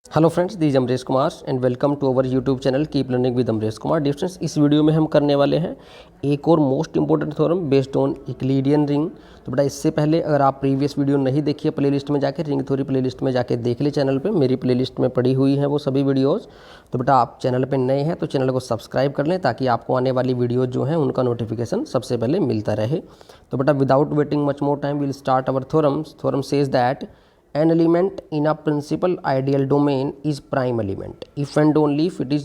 Hello friends, this Amresh Kumar and welcome to our YouTube channel keep learning with Amresh Kumar. Dear friends, इस video में हम करने वाले हैं एक और most important theorem based on Euclidean ring. तो बेटा इससे पहले अगर आप प्रीवियस वीडियो नहीं देखी है प्लेलिस्ट में जाके रिंग थ्योरी प्लेलिस्ट में जाके देख ले, चैनल पे मेरी प्लेलिस्ट में पड़ी हुई है वो सभी वीडियोज़। तो बेटा आप चैनल पर नए हैं तो चैनल को सब्सक्राइब कर लें ताकि आपको आने वाली वीडियोज़ जो हैं उनका नोटिफिकेशन सबसे पहले मिलता रहे। तो बेटा without waiting much more time will start our theorems. Theorem says that an element in a principal ideal domain is prime element if and only if it is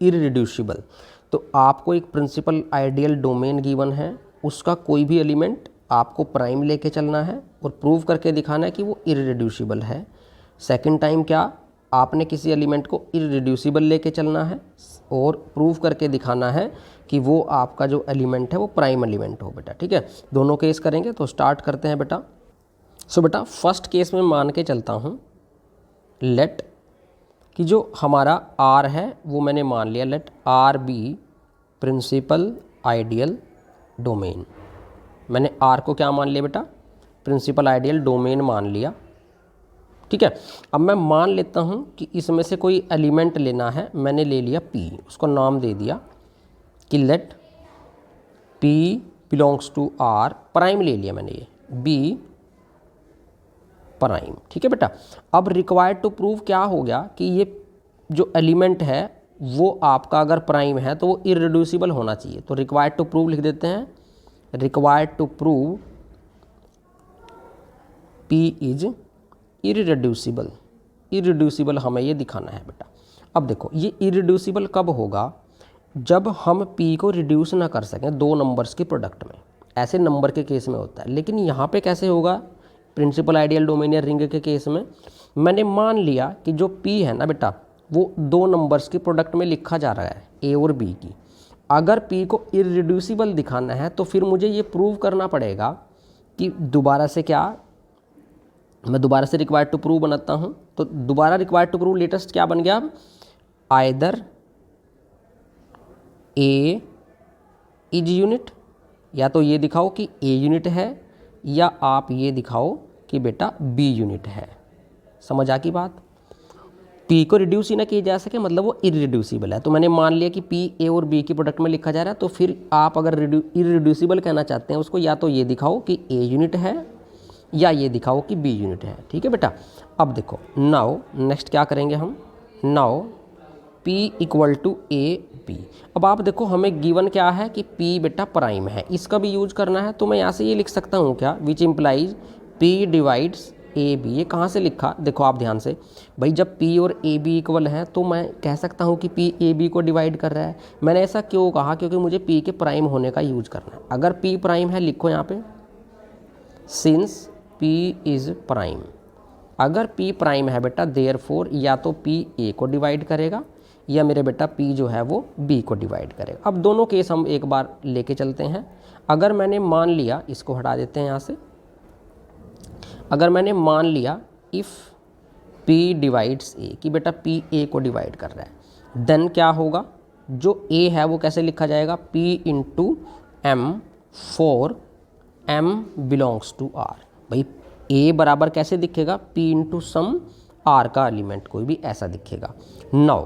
irreducible। तो आपको एक प्रिंसिपल आइडियल डोमेन गिवन है, उसका कोई भी element आपको prime लेके चलना है और प्रूव करके दिखाना है कि वो इररिड्यूसिबल है। सेकंड टाइम क्या, आपने किसी एलिमेंट को इररिड्यूसिबल लेके चलना है और प्रूव करके दिखाना है कि वो आपका जो एलिमेंट है वो प्राइम एलिमेंट हो। बेटा ठीक है, दोनों केस करेंगे। तो स्टार्ट करते हैं बेटा। सो बेटा फर्स्ट केस में मान के चलता हूँ लेट कि जो हमारा आर है वो मैंने मान लिया, let R be principal ideal domain. मैंने आर को क्या मान लिया बेटा, प्रिंसिपल आइडियल डोमेन मान लिया। ठीक है, अब मैं मान लेता हूँ कि इसमें से कोई एलिमेंट लेना है। मैंने ले लिया पी, उसको नाम दे दिया कि let P belongs to R, prime ले लिया मैंने ये बी प्राइम। ठीक है बेटा, अब रिक्वायर्ड टू प्रूव क्या हो गया कि ये जो एलिमेंट है वो आपका अगर प्राइम है तो वो इररिड्यूसिबल होना चाहिए। तो रिक्वायर्ड टू प्रूव लिख देते हैं, required to prove P is irreducible. Irreducible हमें ये दिखाना है बेटा। अब देखो ये इररिड्यूसिबल कब होगा, जब हम पी को रिड्यूस ना कर सकें दो नंबर्स के प्रोडक्ट में। ऐसे नंबर के केस में होता है, लेकिन यहाँ पे कैसे होगा, प्रिंसिपल आइडियल डोमेन या रिंग के केस में मैंने मान लिया कि जो P है ना बेटा वो दो नंबर्स के प्रोडक्ट में लिखा जा रहा है, A और B की। अगर P को इररिड्यूसिबल दिखाना है तो फिर मुझे ये प्रूव करना पड़ेगा कि दोबारा से क्या, मैं दोबारा से रिक्वायर्ड टू प्रूव बनाता हूँ। तो दोबारा रिक्वायर्ड टू प्रूव लेटेस्ट क्या बन गया, आइदर A इज यूनिट, या तो ये दिखाओ कि A यूनिट है या आप ये दिखाओ कि बेटा B यूनिट है। समझ आ की बात, P को रिड्यूस ही ना किया जा सके मतलब वो इररिड्यूसिबल है। तो मैंने मान लिया कि P A और B के प्रोडक्ट में लिखा जा रहा है, तो फिर आप अगर इररिड्यूसिबल कहना चाहते हैं उसको या तो ये दिखाओ कि A यूनिट है या ये दिखाओ कि B यूनिट है। ठीक है बेटा, अब देखो नाउ नेक्स्ट क्या करेंगे हम, now P equal to A B. अब आप देखो हमें गिवन क्या है कि P बेटा प्राइम है, इसका भी यूज करना है। तो मैं यहाँ से ये लिख सकता हूँ क्या, which implies P divides A B. ये कहाँ से लिखा, देखो आप ध्यान से भाई, जब P और ए बी इक्वल हैं तो मैं कह सकता हूँ कि P ए बी को डिवाइड कर रहा है। मैंने ऐसा क्यों कहा, क्योंकि मुझे P के प्राइम होने का यूज करना है। अगर P प्राइम है लिखो यहाँ पे, सिंस P इज़ प्राइम। अगर P प्राइम है बेटा देयरफॉर या तो P A को डिवाइड करेगा या मेरे बेटा P जो है वो B को डिवाइड करेगा। अब दोनों केस हम एक बार लेके चलते हैं। अगर मैंने मान लिया, इसको हटा देते हैं यहाँ से, अगर मैंने मान लिया इफ़ P डिवाइड्स A कि बेटा P A को डिवाइड कर रहा है, देन क्या होगा, जो A है वो कैसे लिखा जाएगा, P into M for M belongs to R। भाई A बराबर कैसे दिखेगा, P इंटू सम R का एलिमेंट कोई भी ऐसा दिखेगा। नाउ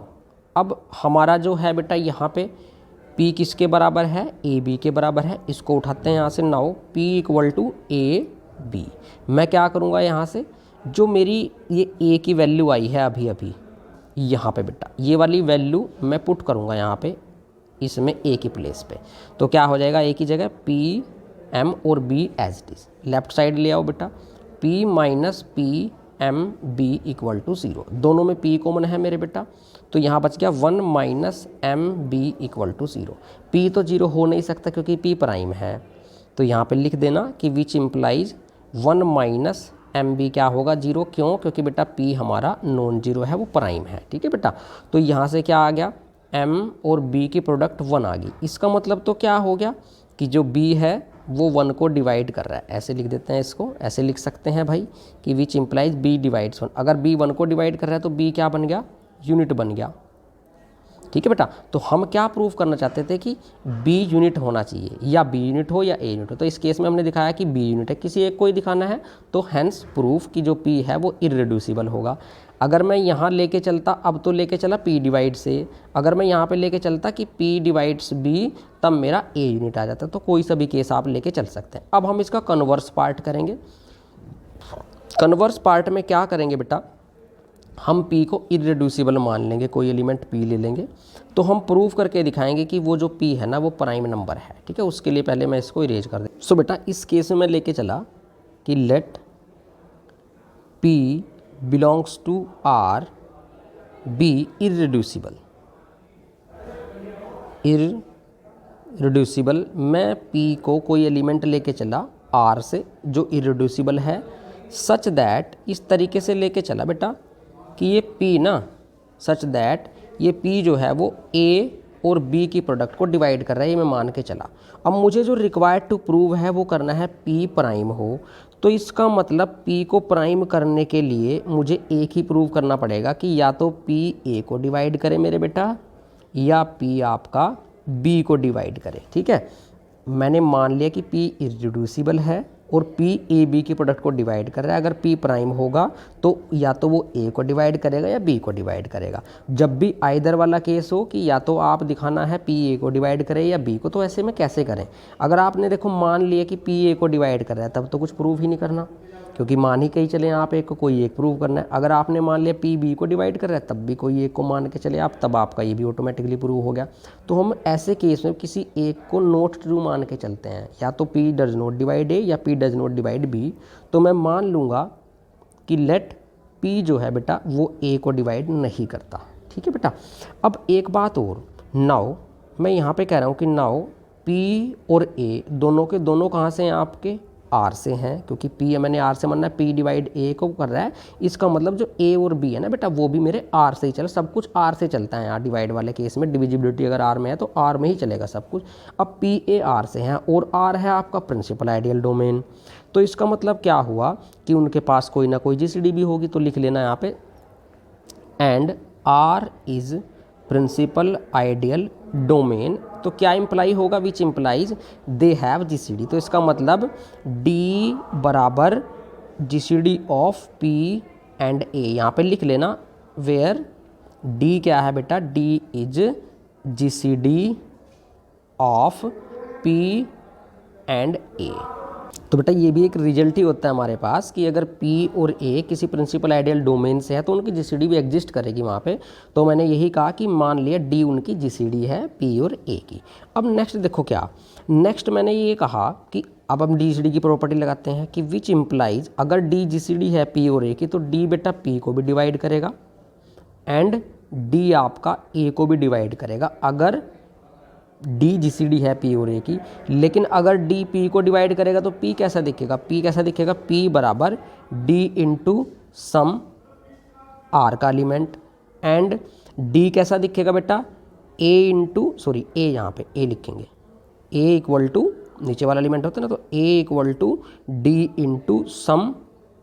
अब हमारा जो है बेटा यहाँ पे P किसके बराबर है, ए बी के बराबर है। इसको उठाते हैं यहाँ से, now P equal to A B. मैं क्या करूँगा यहाँ से, जो मेरी ये A की वैल्यू आई है अभी अभी यहाँ पे बेटा, ये वाली वैल्यू मैं पुट करूँगा यहाँ पे इसमें A की प्लेस पे। तो क्या हो जाएगा, A की जगह P M और B as it is. Left side ले आओ बेटा, P minus P M B equal to 0। दोनों में P कॉमन है मेरे बेटा, तो यहाँ बच गया 1 minus M B equal to 0। P तो 0 हो नहीं सकता क्योंकि P प्राइम है। तो यहाँ पे लिख देना कि which implies 1 minus M B क्या होगा, 0। क्यों, क्योंकि बेटा P हमारा नॉन जीरो है, वो प्राइम है। ठीक है बेटा, तो यहाँ से क्या आ गया, M और B की प्रोडक्ट 1 आ गई। इसका मतलब तो क्या हो गया कि जो B है वो 1 को डिवाइड कर रहा है। ऐसे लिख देते हैं इसको, ऐसे लिख सकते हैं भाई कि विच इम्प्लाइज B डिवाइड्स 1। अगर B 1 को डिवाइड कर रहा है तो B क्या बन गया, यूनिट बन गया। ठीक है बेटा, तो हम क्या प्रूव करना चाहते थे कि B यूनिट होना चाहिए, या B यूनिट हो या A यूनिट हो। तो इस केस में हमने दिखाया कि B यूनिट है, किसी एक को ही दिखाना है। तो हैंस प्रूफ कि जो P है वो इररिड्यूसिबल होगा। अगर मैं यहाँ लेके चलता, अब तो लेके चला P डिवाइड से, अगर मैं यहाँ पे लेके चलता कि P डिवाइड्स B, तब मेरा A यूनिट आ जाता। तो कोई सा भी केस आप लेके चल सकते हैं। अब हम इसका कन्वर्स पार्ट करेंगे। कन्वर्स पार्ट में क्या करेंगे बेटा, हम P को इरेड्यूसिबल मान लेंगे, कोई एलिमेंट P ले लेंगे, तो हम प्रूव करके दिखाएंगे कि वो जो P है ना वो प्राइम नंबर है। ठीक है, उसके लिए पहले मैं इसको इरेज कर दूँ। सो बेटा इस केस में मैं लेके चला कि let P belongs to R be irreducible. Irreducible, मैं P को कोई एलिमेंट लेके चला R से जो इरेड्यूसिबल है, सच दैट, इस तरीके से लेके चला बेटा कि ये P ना, सच दैट ये P जो है वो A और B की प्रोडक्ट को डिवाइड कर रहा है, ये मैं मान के चला। अब मुझे जो रिक्वायर्ड टू प्रूव है वो करना है P प्राइम हो। तो इसका मतलब P को प्राइम करने के लिए मुझे एक ही प्रूव करना पड़ेगा कि या तो P A को डिवाइड करे मेरे बेटा, या P आपका B को डिवाइड करे। ठीक है, मैंने मान लिया कि P इरेड्यूसिबल है और P A B की प्रोडक्ट को डिवाइड कर रहा है। अगर P प्राइम होगा तो या तो वो A को डिवाइड करेगा या B को डिवाइड करेगा। जब भी आइदर वाला केस हो कि या तो आप दिखाना है P A को डिवाइड करे या B को, तो ऐसे में कैसे करें। अगर आपने देखो मान लिया कि P A को डिवाइड कर रहा है, तब तो कुछ प्रूव ही नहीं करना, क्योंकि मान ही कहीं चले आप एक को, कोई एक प्रूव करना है। अगर आपने मान लिया P B को डिवाइड कर रहा है, तब भी कोई एक को मान के चले आप, तब आपका ये भी ऑटोमेटिकली प्रूव हो गया। तो हम ऐसे केस में किसी एक को नॉट ट्रू मान के चलते हैं, या तो P does not divide A या P does not divide B। तो मैं मान लूँगा कि लेट P जो है बेटा वो A को डिवाइड नहीं करता। ठीक है बेटा, अब एक बात और, नाउ मैं यहाँ पे कह रहा हूँ कि नाउ P और A दोनों के दोनों कहाँ से हैं, आपके R से हैं, क्योंकि P मैंने R से मानना है, P डिवाइड A को कर रहा है। इसका मतलब जो A और B है ना बेटा वो भी मेरे R से ही चला, सब कुछ R से चलता है। यहाँ डिवाइड वाले केस में डिविजिबिलिटी अगर R में है तो R में ही चलेगा सब कुछ। अब P A R से हैं और R है आपका प्रिंसिपल आइडियल डोमेन। तो इसका मतलब क्या हुआ कि उनके पास कोई ना कोई GCD भी होगी। तो लिख लेना यहाँ पे and R is principal ideal domain. तो क्या इंप्लाई होगा, which implies they have GCD। तो इसका मतलब D बराबर GCD of P and A। यहाँ पे लिख लेना वेयर D क्या है बेटा, D is GCD of P and A। तो बेटा ये भी एक रिजल्ट ही होता है हमारे पास कि अगर P और A किसी प्रिंसिपल आइडियल डोमेन से है तो उनकी GCD भी एग्जिस्ट करेगी वहाँ पे। तो मैंने यही कहा कि मान लिया D उनकी GCD है P और A की। अब नेक्स्ट देखो क्या, नेक्स्ट मैंने ये कहा कि अब हम GCD की प्रॉपर्टी लगाते हैं कि विच इम्प्लाइज, अगर D GCD है P और A की तो D बेटा P को भी डिवाइड करेगा एंड D आपका A को भी डिवाइड करेगा। अगर D GCD है P और A की, लेकिन अगर D P को डिवाइड करेगा तो P कैसा दिखेगा, P कैसा दिखेगा, P बराबर D इंटू सम R का एलिमेंट एंड D कैसा दिखेगा बेटा, A इंटू सॉरी A, यहाँ पे A लिखेंगे, A इक्वल टू नीचे वाला एलिमेंट होता है ना, तो A equal to D into some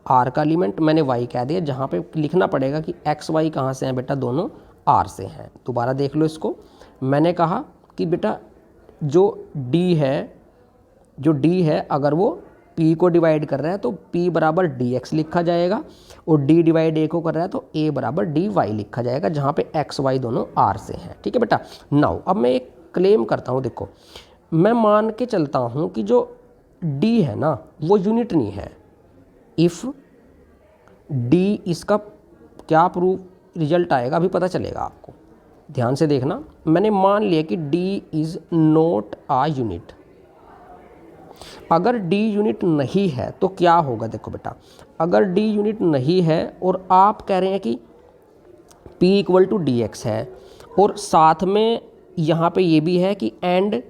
R का एलिमेंट। मैंने Y कह दिया, जहाँ पे लिखना पड़ेगा कि X Y कहाँ से हैं बेटा, दोनों R से हैं। दोबारा देख लो इसको, मैंने कहा कि बेटा जो D है अगर वो P को डिवाइड कर रहा है तो P बराबर dx लिखा जाएगा, और D डिवाइड A को कर रहा है तो A बराबर dy लिखा जाएगा, जहाँ पे x y दोनों R से हैं। ठीक है बेटा, नाउ अब मैं एक क्लेम करता हूँ। देखो मैं मान के चलता हूँ कि जो D है ना वो यूनिट नहीं है। इफ़ D, इसका क्या प्रूफ रिजल्ट आएगा अभी पता चलेगा आपको, ध्यान से देखना। मैंने मान लिया कि D is not a unit. अगर D यूनिट नहीं है तो क्या होगा, देखो बेटा अगर D यूनिट नहीं है और आप कह रहे हैं कि P इक्वल टू dx है, और साथ में यहाँ पे ये भी है कि एंड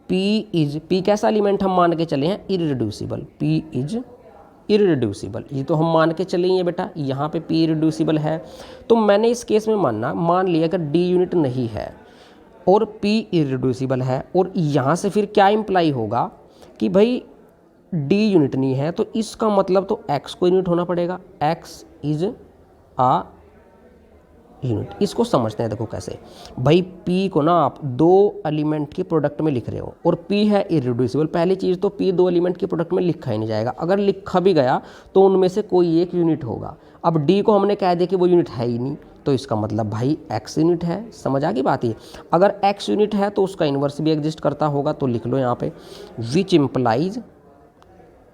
P कैसा एलिमेंट हम मान के चले हैं, इरेड्यूसिबल, P इज इरेड्यूसिबल, ये तो हम मान के चले ही हैं बेटा, यहाँ पे P इरेड्यूसिबल है। तो मैंने इस केस में मान लिया कि D यूनिट नहीं है और P इरेड्यूसिबल है, और यहाँ से फिर क्या इम्प्लाई होगा कि भाई D यूनिट नहीं है, तो इसका मतलब तो X को यूनिट होना पड़ेगा, X इज आ यूनिट। इसको समझते हैं, देखो कैसे भाई। P को ना आप दो एलिमेंट के प्रोडक्ट में लिख रहे हो और P है इरेड्यूसिबल। पहली चीज़ तो P दो एलिमेंट के प्रोडक्ट में लिखा ही नहीं जाएगा, अगर लिखा भी गया तो उनमें से कोई एक यूनिट होगा। अब D को हमने कह दिया कि वो यूनिट है ही नहीं, तो इसका मतलब भाई X यूनिट है। समझ आ गई बात ये। अगर X यूनिट है तो उसका इन्वर्स भी एग्जिस्ट करता होगा, तो लिख लो यहाँ पे which implies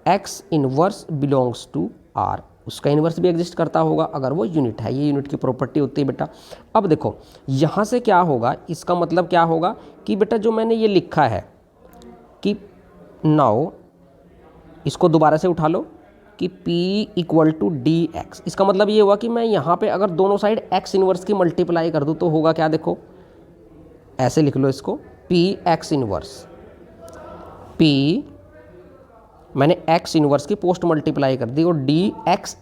X inverse belongs to R। उसका इन्वर्स भी एग्जिस्ट करता होगा अगर वो यूनिट है। ये यूनिट की प्रॉपर्टी होती है बेटा। अब देखो यहाँ से क्या होगा, इसका मतलब क्या होगा कि बेटा जो मैंने ये लिखा है कि नाउ, इसको दोबारा से उठा लो कि P equal to D X. इसका मतलब ये हुआ कि मैं यहाँ पे अगर दोनों साइड X इनवर्स की मल्टीप्लाई कर दूँ तो होगा क्या, देखो ऐसे लिख लो इसको, P X इनवर्स, P मैंने X इनवर्स की पोस्ट मल्टीप्लाई कर दी और D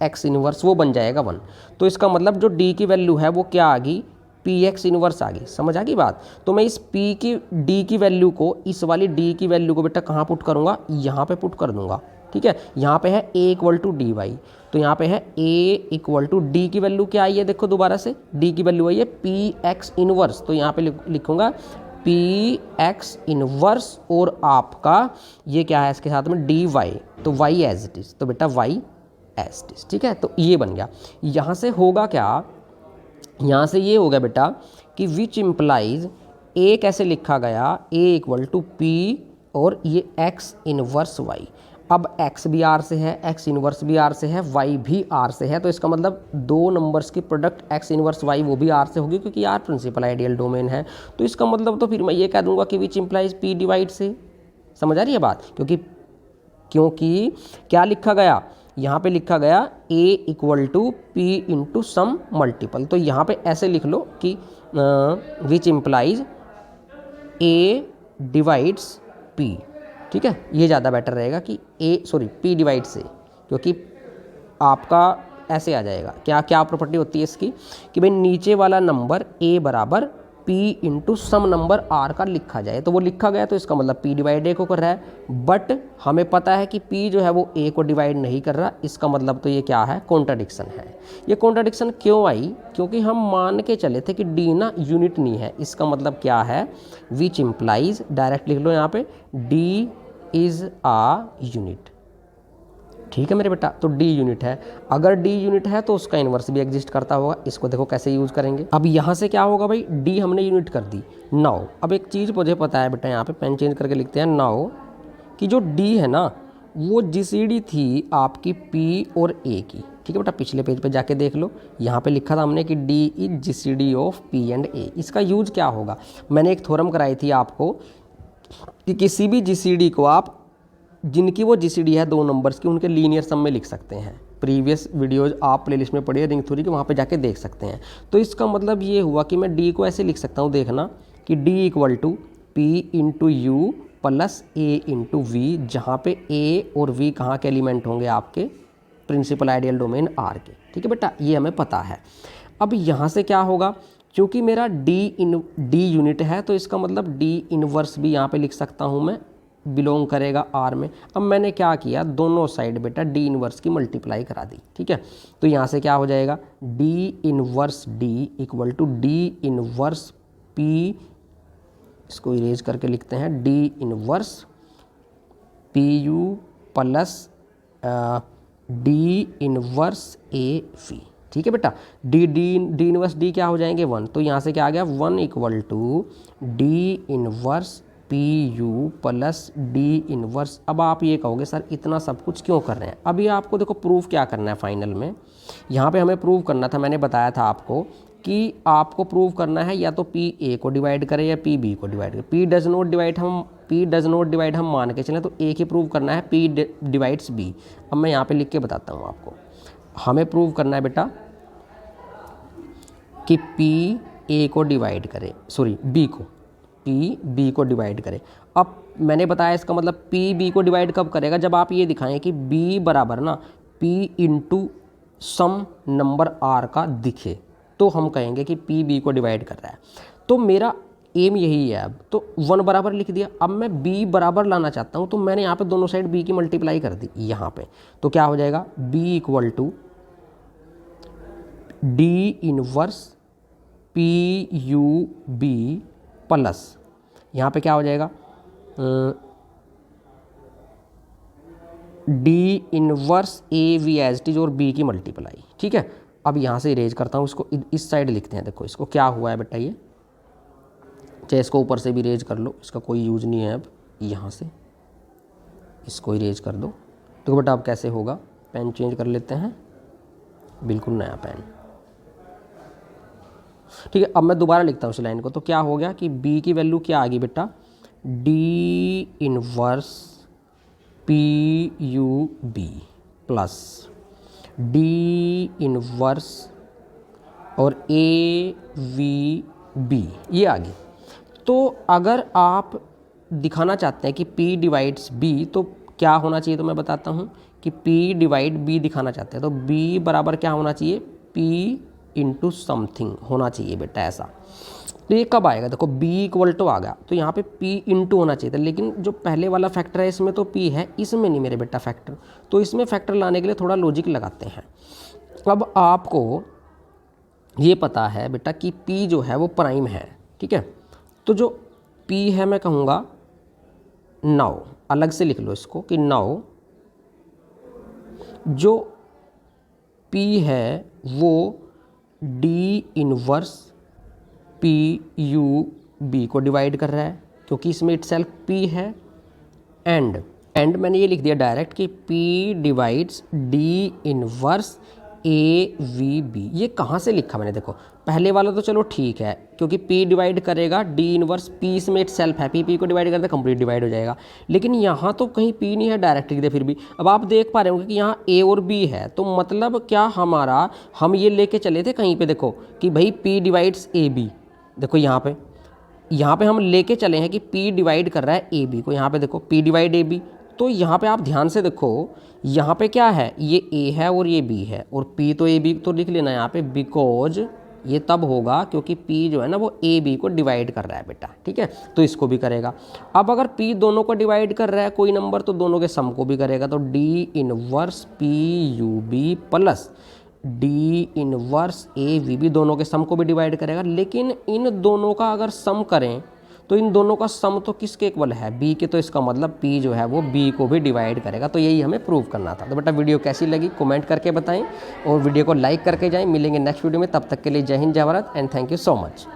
X इनवर्स वो बन जाएगा 1। तो इसका मतलब जो D की वैल्यू है वो क्या आ गई, PX इनवर्स आ गई। समझ आ गई बात। तो मैं इस P की D की वैल्यू को, इस वाली D की वैल्यू को बेटा कहाँ पुट करूँगा, यहाँ पे पुट कर दूँगा। ठीक है, यहाँ पे है A equal to D Y, तो यहाँ पे है A इक्वल टू D की वैल्यू क्या आई है, देखो दोबारा से D की वैल्यू आई है PX इनवर्स, तो यहाँ पे लिखूँगा PX इनवर्स और आपका ये क्या है इसके साथ में डी वाई, तो y एज इट इज़, तो बेटा y एज इट इज़। ठीक है, तो ये बन गया। यहाँ से होगा क्या, यहाँ से ये हो गया बेटा कि विच इम्प्लाइज A कैसे लिखा गया, A इक्वल टू P और ये X इनवर्स y। अब X भी R से है, X इनवर्स भी R से है, Y भी R से है, तो इसका मतलब दो नंबर्स की प्रोडक्ट X इनवर्स Y वो भी R से होगी, क्योंकि R प्रिंसिपल आइडियल डोमेन है। तो इसका मतलब तो फिर मैं ये कह दूंगा कि विच इम्प्लाइज P डिवाइड से। समझ आ रही है बात। क्योंकि क्या लिखा गया, यहाँ पे लिखा गया A equal to P into some multiple, तो यहाँ पे ऐसे लिख लो कि which implies A divides P। ठीक है, ये ज़्यादा बेटर रहेगा कि P डिवाइड से, क्योंकि आपका ऐसे आ जाएगा। क्या क्या प्रॉपर्टी होती है इसकी कि भाई नीचे वाला नंबर A बराबर P इंटू सम नंबर R का लिखा जाए, तो वो लिखा गया तो इसका मतलब P डिवाइड A को कर रहा है। बट हमें पता है कि P जो है वो A को डिवाइड नहीं कर रहा, इसका मतलब तो ये क्या है, कॉन्ट्राडिक्शन है। ये कॉन्ट्राडिक्शन क्यों आई, क्योंकि हम मान के चले थे कि D ना यूनिट नहीं है। इसका मतलब क्या है, विच इम्प्लाइज, डायरेक्ट लिख लो यहाँ पे D इज़ आ यूनिट। ठीक है मेरे बेटा, तो D यूनिट है। अगर D यूनिट है तो उसका इन्वर्स भी एग्जिस्ट करता होगा। इसको देखो कैसे यूज़ करेंगे। अब यहाँ से क्या होगा भाई, D हमने यूनिट कर दी। नाउ अब एक चीज़ मुझे पता है बेटा, यहाँ पे पेन चेंज करके लिखते हैं। नाउ कि जो D है ना वो GCD थी आपकी P और A की। ठीक है बेटा, पिछले पेज पे जाके देख लो, यहाँ पे लिखा था हमने कि D is GCD of P and A। इसका यूज क्या होगा, मैंने एक थ्योरम कराई थी आपको कि किसी भी GCD को आप, जिनकी वो GCD है दो नंबर्स की, उनके लीनियर सम में लिख सकते हैं। प्रीवियस वीडियोज आप प्लेलिस्ट में पढ़िए रिंग थ्योरी के, वहाँ पे जाके देख सकते हैं। तो इसका मतलब ये हुआ कि मैं D को ऐसे लिख सकता हूँ, देखना कि D equal to P into U plus A into V, जहाँ पे A और V कहाँ के एलिमेंट होंगे, आपके प्रिंसिपल आइडियल डोमेन R के। ठीक है बेटा, ये हमें पता है। अब यहाँ से क्या होगा, क्योंकि मेरा D यूनिट है तो इसका मतलब D इनवर्स भी यहाँ पे लिख सकता हूँ मैं, बिलोंग करेगा R में। अब मैंने क्या किया, दोनों साइड बेटा D इनवर्स की मल्टीप्लाई करा दी। ठीक है, तो यहाँ से क्या हो जाएगा, D inverse D equal to D inverse P, इसको इरेज करके लिखते हैं, D inverse PU plus D inverse AV। ठीक है बेटा, D इनवर्स D क्या हो जाएंगे 1, तो यहाँ से क्या आ गया 1 equal to D inverse PU plus D inverse. अब आप ये कहोगे सर इतना सब कुछ क्यों कर रहे हैं। अभी आपको देखो प्रूफ क्या करना है फाइनल में, यहाँ पे हमें प्रूव करना था, मैंने बताया था आपको कि आपको प्रूव करना है या तो P A को डिवाइड करे या P B को डिवाइड करे। P डज नॉट डिवाइड हम मान के चलें तो A की प्रूव करना है P डिवाइड्स B। अब मैं यहाँ पे लिख के बताता हूँ आपको, हमें प्रूव करना है बेटा कि P A को डिवाइड करे, P B को डिवाइड करे। अब मैंने बताया इसका मतलब P B को डिवाइड कब करेगा, जब आप ये दिखाएं कि B बराबर ना P इंटू सम नंबर R का दिखे, तो हम कहेंगे कि P B को डिवाइड कर रहा है। तो मेरा एम यही है। अब तो 1 बराबर लिख दिया, अब मैं B बराबर लाना चाहता हूँ, तो मैंने यहाँ पे दोनों साइड B की मल्टीप्लाई कर दी यहाँ पे, तो क्या हो जाएगा B equal to D inverse PUB plus यहाँ पे क्या हो जाएगा D inverse AV as it is और B की मल्टीप्लाई। ठीक है, अब यहाँ से इरेज करता हूँ इसको, इस साइड लिखते हैं। देखो इसको क्या हुआ है बेटा, ये चाहे इसको ऊपर से भी इरेज कर लो, इसका कोई यूज नहीं है। अब यहाँ से इसको इरेज कर दो। तो बेटा अब कैसे होगा, पेन चेंज कर लेते हैं, बिल्कुल नया पेन। ठीक है, अब मैं दोबारा लिखता हूँ इस लाइन को। तो क्या हो गया कि B की वैल्यू क्या आ गई बेटा, D inverse PUB plus D inverse और AVB ये आ गई। तो अगर आप दिखाना चाहते हैं कि P डिवाइड्स B तो क्या होना चाहिए, तो मैं बताता हूँ कि P डिवाइड B दिखाना चाहते हैं तो B बराबर क्या होना चाहिए, P इंटू समथिंग होना चाहिए बेटा ऐसा। तो ये कब आएगा, देखो B इक्वल टू आ गया तो यहाँ पे P इंटू होना चाहिए था, लेकिन जो पहले वाला फैक्टर है इसमें तो P है, इसमें नहीं मेरे बेटा फैक्टर। तो इसमें फैक्टर लाने के लिए थोड़ा लॉजिक लगाते हैं। अब आपको ये पता है बेटा कि P जो है वो प्राइम है। ठीक है, तो जो P है मैं कहूँगा नाउ, अलग से लिख लो इसको कि नाउ जो P है वो D इनवर्स PUB को डिवाइड कर रहा है, क्योंकि इसमें इटसेल्फ P है। एंड मैंने ये लिख दिया डायरेक्ट कि P divides D inverse AVB। ये कहाँ से लिखा मैंने, देखो पहले वाला तो चलो ठीक है, क्योंकि P डिवाइड करेगा D इनवर्स P इसमें इटसेल्फ है, P को डिवाइड करते कंप्लीट डिवाइड हो जाएगा। लेकिन यहाँ तो कहीं P नहीं है, डायरेक्ट लिख दे फिर भी। अब आप देख पा रहे होंगे कि यहाँ A और B है, तो मतलब क्या हमारा, हम ये लेके चले थे कहीं पे, देखो कि भाई P डिवाइड्स AB। देखो यहाँ पे हम लेके चले हैं कि P डिवाइड कर रहा है AB को, यहाँ पे देखो P डिवाइड AB। तो यहाँ पे आप ध्यान से देखो, यहाँ पे क्या है, ये A है और ये B है, और P तो AB तो लिख लेना यहाँ पे, बिकॉज ये तब होगा क्योंकि P जो है ना वो AB को डिवाइड कर रहा है बेटा। ठीक है, तो इसको भी करेगा। अब अगर P दोनों को डिवाइड कर रहा है कोई नंबर, तो दोनों के सम को भी करेगा। तो D inverse PUB plus D inverse AVB दोनों के सम को भी डिवाइड करेगा। लेकिन इन दोनों का अगर सम करें तो इन दोनों का सम तो किसके इक्वल है, B के, तो इसका मतलब P जो है वो B को भी डिवाइड करेगा। तो यही हमें प्रूव करना था। तो बेटा वीडियो कैसी लगी कमेंट करके बताएं और वीडियो को लाइक करके जाएं। मिलेंगे नेक्स्ट वीडियो में, तब तक के लिए जय हिंद जय Bharat and thank you so much.